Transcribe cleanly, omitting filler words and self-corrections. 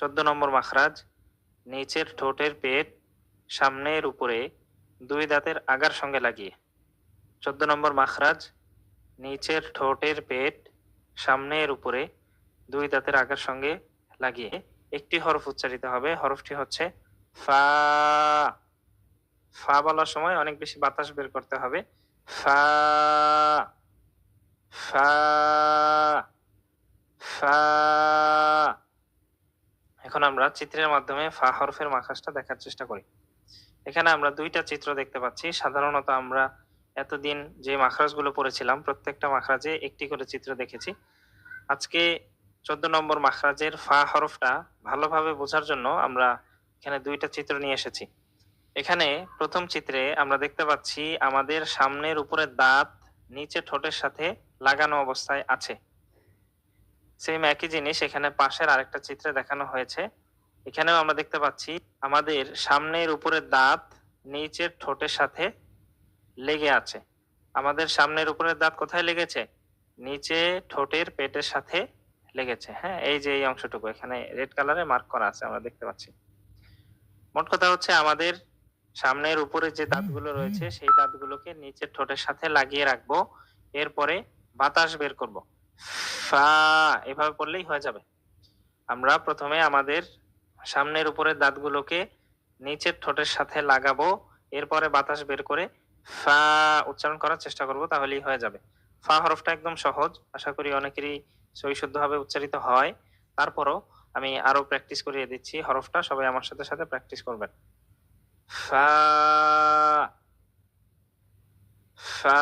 নম্বর মাখরাজ, নিচের ঠোঁটের পেট সামনের উপরে দুই দাঁতের আগার সঙ্গে লাগিয়ে। 14 নম্বর মাখরাজ, নিচের ঠোঁটের পেট সামনের উপরে দুই দাঁতের আগার সঙ্গে লাগিয়ে একটি হরফ উচ্চারিত হবে, হরফটি হচ্ছে ফা। ফা বলার সময় অনেক বেশি বাতাস বের করতে হবে। ফা, ফা, ফা। এখন আমরা চিত্রের মাধ্যমে ফা হরফের মাখরাজটা দেখার চেষ্টা করি। এখানে আমরা দুইটা চিত্র দেখতে পাচ্ছি। সাধারণত আমরা এতদিন যে মাখরাজগুলো পড়েছিলাম প্রত্যেকটা মাখরাজে একটি করে চিত্র দেখেছি। আজকে 14 নম্বর মাখরাজের ফা হরফটা ভালোভাবে বোঝার জন্য আমরা এখানে দুইটা চিত্র নিয়ে এসেছি। এখানে প্রথম চিত্রে আমরা দেখতে পাচ্ছি আমাদের সামনের উপরের দাঁত নিচে ঠোঁটের সাথে লাগানো অবস্থায় আছে। সেম একই জিনিস এখানে পাশের আরেকটা চিত্রে দেখানো হয়েছে। এখানেও আমরা দেখতে পাচ্ছি আমাদের সামনের উপরের দাঁত নিচের ঠোঁটের সাথে লেগে আছে। আমাদের সামনের উপরের দাঁত কোথায় লেগেছে? নিচে ঠোঁটের পেটের সাথে লেগেছে। হ্যাঁ, এই যে এই অংশটুকু এখানে রেড কালারে মার্ক করা আছে, আমরা দেখতে পাচ্ছি। মোট কথা হচ্ছে আমাদের সামনের উপরে যে দাঁতগুলো রয়েছে সেই দাঁতগুলোকে নিচের ঠোঁটের সাথে লাগিয়ে রাখবো। এরপরে বাতাস বের করব। ফা, এভাবে পড়লেই হয়ে যাবে। আমরা প্রথমে আমাদের সামনের উপরের দাঁতগুলোকে নিচের ঠোঁটের সাথে লাগাবো, এরপরে বাতাস বের করে ফা উচ্চারণ করার চেষ্টা করব, তাহলেই হয়ে যাবে। ফা হরফটা একদম সহজ, আশা করি অনেকেরই সহি শুদ্ধভাবে উচ্চারিত হয়। তারপরও আমি আরো প্র্যাকটিস করিয়ে দিচ্ছি হরফটা, সবাই আমার সাথে সাথে প্র্যাকটিস করবেন। ফা, ফা।